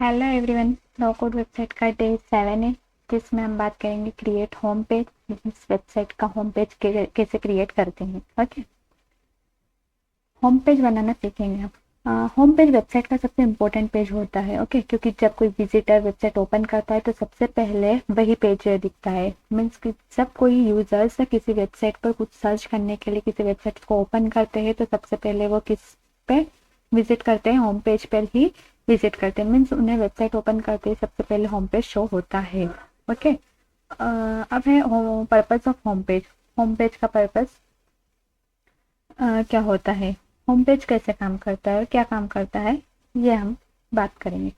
Hello everyone, no code website का day 7 है जिसमें हम बात करेंगे क्रिएट होम पेज। इस वेबसाइट का होम पेज कैसे क्रिएट करते हैं। ओके, होम पेज बनाना सीखेंगे हम। होम पेज वेबसाइट का सबसे इम्पोर्टेंट पेज होता है। ओके, क्योंकि जब कोई विजिटर वेबसाइट ओपन करता है तो सबसे पहले वही पेज दिखता है। मीन्स कि जब कोई यूजर्स किसी वेबसाइट पर कुछ सर्च करने के लिए किसी वेबसाइट को ओपन करते हैं तो सबसे पहले वो किस पे विजिट करते हैं, होम पेज पर ही विजिट करते हैं। मीन्स उन्हें वेबसाइट ओपन करते ही सबसे पहले होम पेज शो होता है। ओके, अब है purpose of home page. Home page का पर्पस क्या होता है, होम पेज कैसे काम करता है और क्या काम करता है, ये हम बात करेंगे।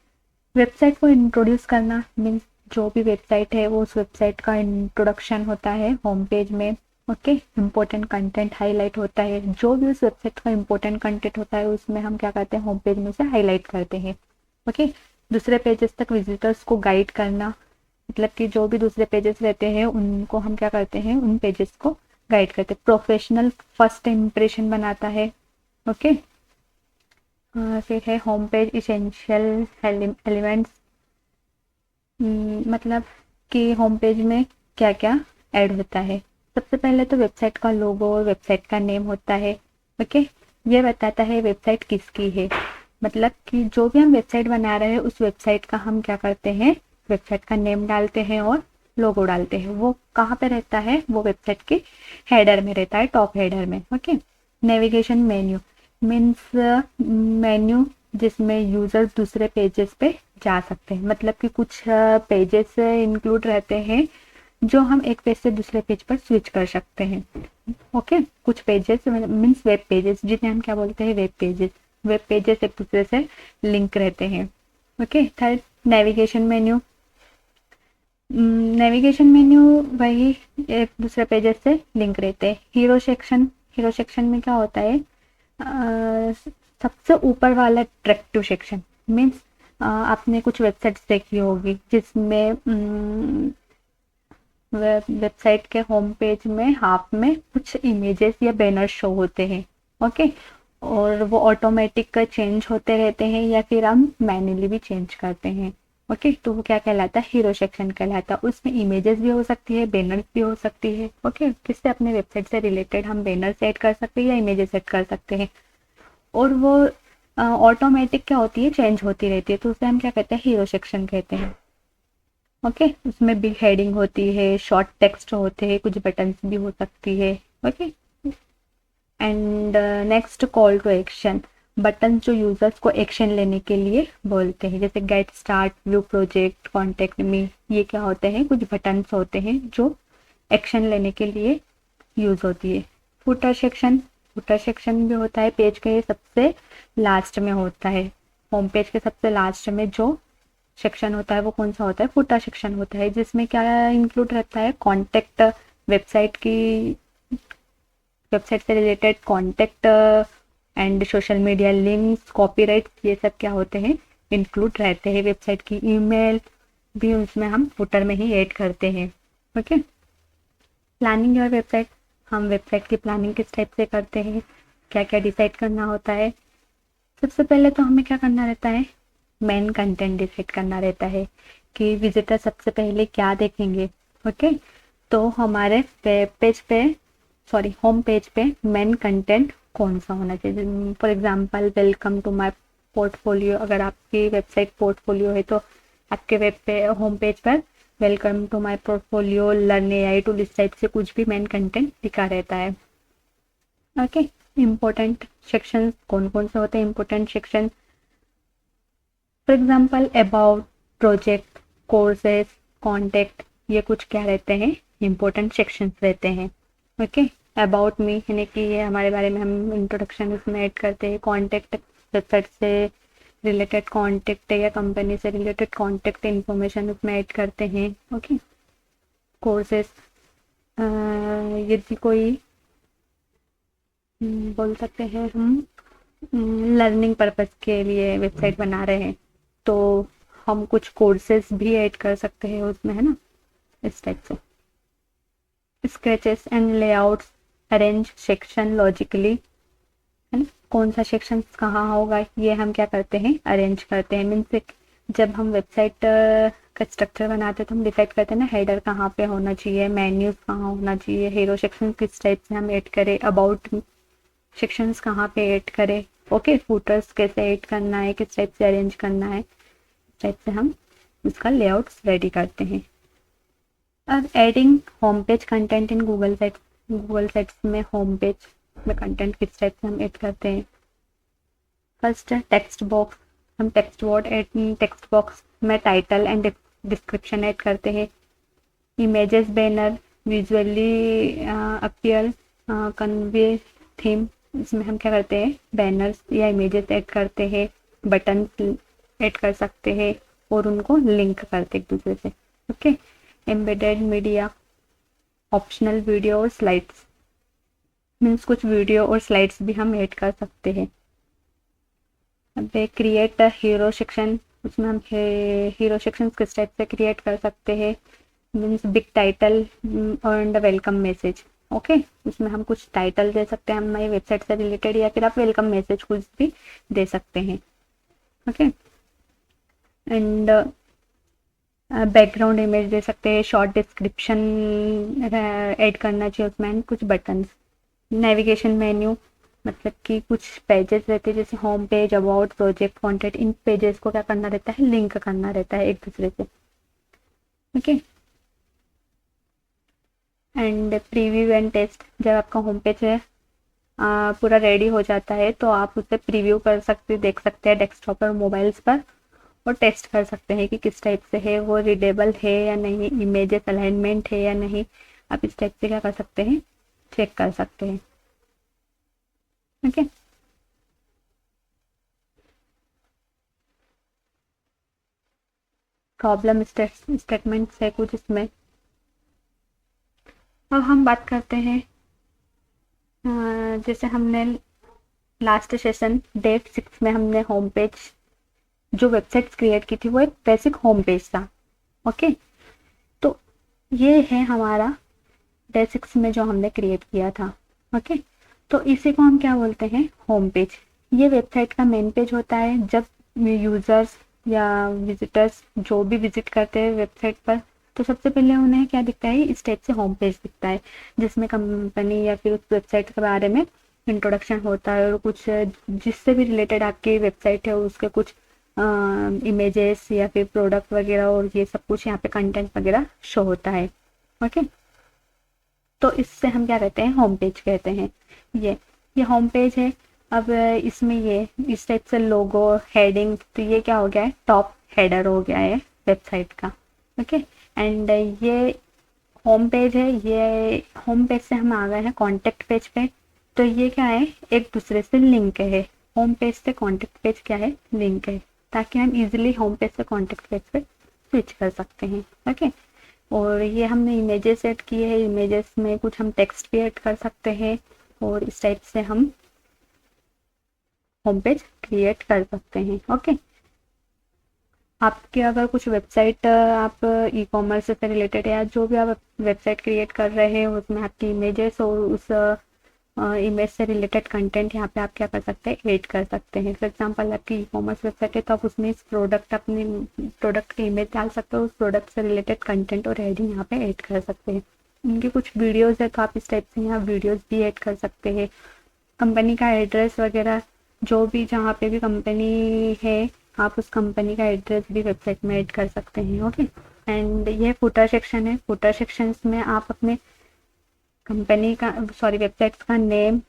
वेबसाइट को इंट्रोड्यूस करना मीन्स जो भी वेबसाइट है वो उस वेबसाइट का इंट्रोडक्शन होता है होम पेज में। ओके, इम्पोर्टेंट कंटेंट हाईलाइट होता है। जो भी उस वेबसाइट का इम्पोर्टेंट कंटेंट होता है उसमें हम क्या करते हैं, होम पेज में से हाईलाइट करते हैं। ओके, दूसरे पेजेस तक विजिटर्स को गाइड करना, मतलब कि जो भी दूसरे पेजेस रहते हैं उनको हम क्या करते हैं, उन पेजेस को गाइड करते हैं। प्रोफेशनल फर्स्ट इम्प्रेशन बनाता है। ओके, फिर है होम पेज इसेंशियल एलिमेंट्स। मतलब कि होम पेज में क्या क्या ऐड होता है। सबसे पहले तो वेबसाइट का लोगो और वेबसाइट का नेम होता है। ओके, ये बताता है वेबसाइट किसकी है। मतलब कि जो भी हम वेबसाइट बना रहे हैं उस वेबसाइट का हम क्या करते हैं, वेबसाइट का नेम डालते हैं और लोगो डालते हैं। वो कहाँ पे रहता है, वो वेबसाइट के हेडर में रहता है, टॉप हेडर में। Okay, navigation menu means menu जिसमें यूजर्स दूसरे पेजेस पे जा सकते हैं। मतलब कि कुछ पेजेस इंक्लूड रहते हैं जो हम एक पेज से दूसरे पेज पर स्विच कर सकते हैं। ओके, कुछ पेजेस मीन्स वेब पेजेस जिन्हें हम क्या बोलते हैं, वेब पेजेस। वेब पेजेस एक दूसरे से लिंक रहते हैं। Okay, third navigation menu. Navigation menu वही एक दूसरे पेजेस से लिंक रहते हैं। हीरो सेक्शन, हीरो सेक्शन में क्या होता है, सबसे ऊपर वाला अट्रैक्टिव सेक्शन मीन्स आपने कुछ वेबसाइट्स देखी होगी जिसमें वेबसाइट के होम पेज में हाफ में कुछ इमेजेस या बैनर शो होते हैं। ओके, और वो ऑटोमेटिक चेंज होते रहते हैं या फिर हम मैन्युअली भी चेंज करते हैं। ओके, तो वो क्या कहलाता है, हीरो सेक्शन कहलाता है। उसमें इमेजेस भी हो सकती है, बैनर्स भी हो सकती है। ओके, किससे अपने वेबसाइट से रिलेटेड हम बैनर ऐड कर सकते हैं या इमेजेस ऐड कर सकते हैं। और वो ऑटोमेटिक क्या होती है, चेंज होती रहती है, तो उसे हम क्या कहते हैं, हीरो सेक्शन कहते हैं। ओके, उसमें भी हेडिंग होती है, शॉर्ट टेक्स्ट होते हैं, कुछ बटन्स भी हो सकती है। Okay, and next call to action, button जो यूजर्स को एक्शन लेने के लिए बोलते हैं, जैसे get start, view project, contact me. ये क्या होते हैं, कुछ बटन्स होते हैं जो एक्शन लेने के लिए यूज होती है। फुटर सेक्शन, फुटर सेक्शन भी होता है पेज के सबसे लास्ट में होता है। होम पेज के सबसे लास्ट में जो सेक्शन होता है वो कौन सा होता है, फुटर सेक्शन होता है, जिसमें क्या इंक्लूड रहता है, कॉन्टेक्ट, वेबसाइट की, वेबसाइट से related contact and social media links, copyright, ये सब क्या होते हैं, इंक्लूड रहते हैं। वेबसाइट की ईमेल भी उसमें हम फुटर में ही ऐड करते हैं। ओके, प्लानिंग योर वेबसाइट, हम वेबसाइट की प्लानिंग किस टाइप से करते हैं, क्या क्या डिसाइड करना होता है। सबसे पहले तो हमें क्या करना रहता है, मेन कंटेंट डिसाइड करना रहता है कि विजिटर सबसे पहले क्या देखेंगे। ओके, तो हमारे वेब पेज पे, सॉरी होम पेज पे मेन कंटेंट कौन सा होना चाहिए। For example, welcome to my portfolio, अगर आपकी वेबसाइट पोर्टफोलियो है तो आपके वेब पे होम पेज पर welcome to my portfolio, learn AI tool, इस टाइप से कुछ भी मेन कंटेंट लिखा रहता है। ओके, इम्पोर्टेंट सेक्शन कौन कौन से होते हैं, important section for example about, project, courses, contact, ये कुछ क्या रहते हैं, इम्पोर्टेंट सेक्शंस रहते हैं। ओके, अबाउट मी यानी कि ये हमारे बारे में हम इंट्रोडक्शन इसमें ऐड करते हैं। कॉन्टेक्ट, वेबसाइट से रिलेटेड कॉन्टेक्ट या कंपनी से रिलेटेड कॉन्टेक्ट इन्फॉर्मेशन उसमें ऐड करते हैं। ओके, कोर्सेज, यदि कोई बोल सकते हैं हम लर्निंग पर्पस के लिए वेबसाइट बना रहे हैं तो हम कुछ कोर्सेज भी ऐड कर सकते हैं उसमें, है ना, इस टाइप से। Sketches and layouts, arrange section logically, है ना, कौन सा सेक्शन कहाँ होगा ये हम क्या करते हैं, अरेंज करते हैं। मीन्स जब हम वेबसाइट का स्ट्रक्चर बनाते हैं तो हम डिसाइड करते हैं ना हेडर कहाँ पे होना चाहिए, मेन्यूज कहाँ होना चाहिए, हीरो सेक्शन किस टाइप से हम ऐड करें, अबाउट सेक्शंस कहाँ पे ऐड करें, ओके, फुटर्स कैसे ऐड करना है, किस टाइप से अरेंज करना है, इस टाइप से हम उसका लेआउट रेडी करते हैं। अब adding home page content in Google sites में होम पेज में कंटेंट किस टाइप से हम ऐड करते हैं। फर्स्ट टेक्स्ट बॉक्स, हम टेक्स्ट बॉक्स में टाइटल एंड डिस्क्रिप्शन ऐड करते हैं। Images banner visually appear convey theme, इसमें हम क्या करते हैं बैनर्स या इमेजेस ऐड करते हैं, बटन ऐड कर सकते हैं और उनको लिंक करते हैं एक दूसरे से, okay. Embedded media, optional video और स्लाइड्स, मीन्स कुछ वीडियो और स्लाइड्स भी हम ऐड कर सकते हैं। अब क्रिएट हीरो सेक्शन, उसमें हम हीरो सेक्शन किस टाइप से क्रिएट कर सकते हैं, means big title and welcome message, okay. उसमें हम कुछ टाइटल दे सकते हैं हमारी वेबसाइट से रिलेटेड, या फिर आप वेलकम मैसेज कुछ भी दे सकते हैं, ओके। एंड बैकग्राउंड इमेज दे सकते हैं, शॉर्ट डिस्क्रिप्शन ऐड करना चाहिए उसमें, कुछ बटन्स। नेविगेशन मेन्यू, मतलब कि कुछ पेजेस रहते हैं जैसे home page, about, project, contact, in pages को क्या करना रहता है, लिंक करना रहता है एक दूसरे से, okay. And preview and test, जब आपका होम पेज है पूरा रेडी हो जाता है तो आप उसे प्रीव्यू कर सकते, देख सकते हैं डेस्कटॉप और मोबाइल्स पर, और टेस्ट कर सकते हैं कि किस टाइप से है, वो रीडेबल है या नहीं, इमेजेस अलाइनमेंट है या नहीं, आप इस टाइप से क्या कर सकते हैं, चेक कर सकते हैं, ओके। प्रॉब्लम स्टेटमेंट है कुछ इसमें। अब हम बात करते हैं जैसे हमने लास्ट सेशन डे 6 में हमने होम पेज जो वेबसाइट क्रिएट की थी वो एक बेसिक होम पेज था, ओके। तो ये है हमारा डे 6 में जो हमने क्रिएट किया था, ओके। तो इसी को हम क्या बोलते हैं, होम पेज। ये वेबसाइट का मेन पेज होता है। जब यूजर्स या विजिटर्स जो भी विजिट करते हैं वेबसाइट पर, तो सबसे पहले उन्हें क्या दिखता है, इस टाइप से होम पेज दिखता है जिसमें कंपनी या फिर उस वेबसाइट के बारे में इंट्रोडक्शन होता है और कुछ जिससे भी रिलेटेड आपकी वेबसाइट है उसके कुछ इमेजेस या फिर प्रोडक्ट वगैरह और ये सब कुछ यहाँ पे कंटेंट वगैरह शो होता है, ओके। तो इससे हम क्या कहते हैं, होम पेज कहते हैं। ये होम पेज है। अब इसमें ये इस टाइप से लोगो, हेडिंग, तो ये क्या हो गया है, टॉप हेडर हो गया है वेबसाइट का, ओके। एंड ये होम पेज है। ये होम पेज से हम आ गए हैं कॉन्टेक्ट पेज पे। तो ये क्या है, एक दूसरे से लिंक है। होम पेज से कॉन्टेक्ट पेज क्या है, लिंक है, ताकि हम इजिली होम पेज से कॉन्टेक्ट पेज पे स्विच कर सकते हैं, ओके। और ये हमने इमेजेस ऐड किए हैं, इमेजेस में कुछ हम टेक्स्ट भी ऐड कर सकते हैं और इस टाइप से हम होम पेज क्रिएट कर सकते हैं, ओके। आपके अगर कुछ वेबसाइट आप ई कॉमर्स से रिलेटेड या जो भी आप वेबसाइट क्रिएट कर रहे हैं उसमें आपकी इमेजेस और उस इमेज से रिलेटेड कंटेंट यहाँ पे आप क्या कर सकते हैं, ऐड कर सकते हैं। फॉर एग्जांपल आपकी ई कॉमर्स वेबसाइट है तो आप उसमें इस प्रोडक्ट अपने प्रोडक्ट की इमेज डाल सकते हो, उस प्रोडक्ट से रिलेटेड कंटेंट और हेडिंग यहाँ पे ऐड कर सकते हैं। उनकी कुछ वीडियोस है तो आप इस टाइप से यहाँ वीडियोस भी ऐड कर सकते हैं। कंपनी का एड्रेस वगैरह, जो भी जहाँ पे भी कंपनी है आप उस कंपनी का एड्रेस भी वेबसाइट में ऐड कर सकते हैं, ओके। एंड ये फुटर सेक्शन है। फुटर सेक्शन में आप अपने कंपनी का वेबसाइट का नेम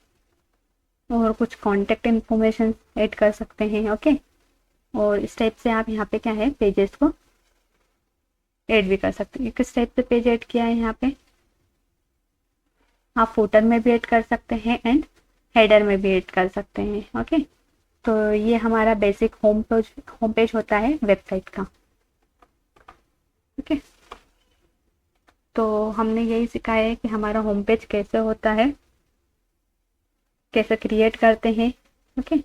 और कुछ कॉन्टेक्ट इन्फॉर्मेशन ऐड कर सकते हैं, ओके। और इस टाइप से आप यहाँ पे क्या है, पेजेस को ऐड भी कर सकते हैं। किस टाइप से पेज ऐड किया है यहाँ पे, आप फुटर में भी ऐड कर सकते हैं एंड हेडर में भी ऐड कर सकते हैं, ओके। तो ये हमारा बेसिक होम पेज होता है वेबसाइट का, ओके। तो हमने यही सिखाया है कि हमारा होम पेज कैसे होता है, कैसे क्रिएट करते हैं, ओके।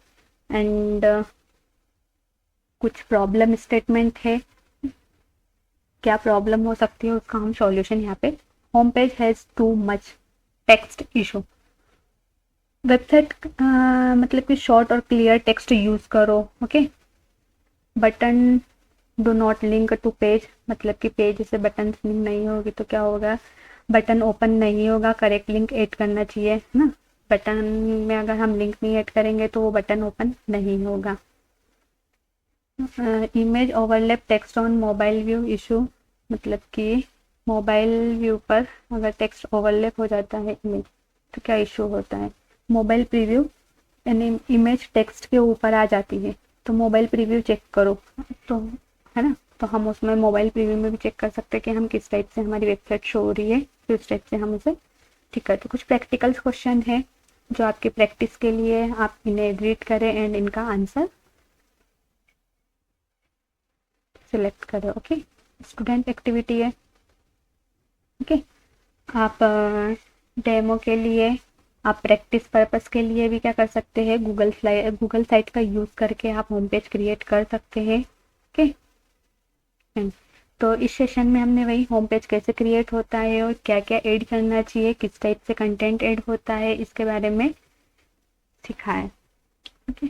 एंड कुछ प्रॉब्लम स्टेटमेंट है, क्या प्रॉब्लम हो सकती है उसका हम सॉल्यूशन यहाँ पे। Home page has too much text issue. Website मतलब कि शॉर्ट और क्लियर टेक्स्ट यूज करो, okay. Button do not link to page, मतलब कि पेज से बटन लिंक नहीं होगी तो क्या होगा, बटन ओपन नहीं होगा, करेक्ट लिंक ऐड करना चाहिए, है ना। बटन में अगर हम लिंक नहीं ऐड करेंगे तो वो बटन ओपन नहीं होगा। Image overlap text on mobile view issue, मतलब कि मोबाइल व्यू पर अगर टेक्स्ट ओवरलैप हो जाता है इमेज तो क्या इशू होता है। मोबाइल प्रीव्यू यानी इमेज टेक्स्ट के ऊपर आ जाती है तो मोबाइल प्रीव्यू चेक करो, तो है ना, तो हम उसमें मोबाइल प्रीव्यू में भी चेक कर सकते हैं कि हम किस टाइप से हमारी वेबसाइट शो हो रही है, फिर उस टाइप से हम उसे ठीक करते। कुछ प्रैक्टिकल्स क्वेश्चन है जो आपकी प्रैक्टिस के लिए आप इन्हें रीड करें एंड इनका आंसर सिलेक्ट करें। ओके, स्टूडेंट एक्टिविटी है। ओके, आप डेमो के लिए, आप प्रैक्टिस पर्पस के लिए भी क्या कर सकते हैं, गूगल साइट का यूज़ करके आप होम पेज क्रिएट कर सकते हैं। ओके, तो इस सेशन में हमने वही होम पेज कैसे क्रिएट होता है और क्या क्या ऐड करना चाहिए, किस टाइप से कंटेंट ऐड होता है, इसके बारे में सिखाया। ओके,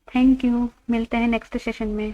थैंक यू, मिलते हैं नेक्स्ट सेशन में।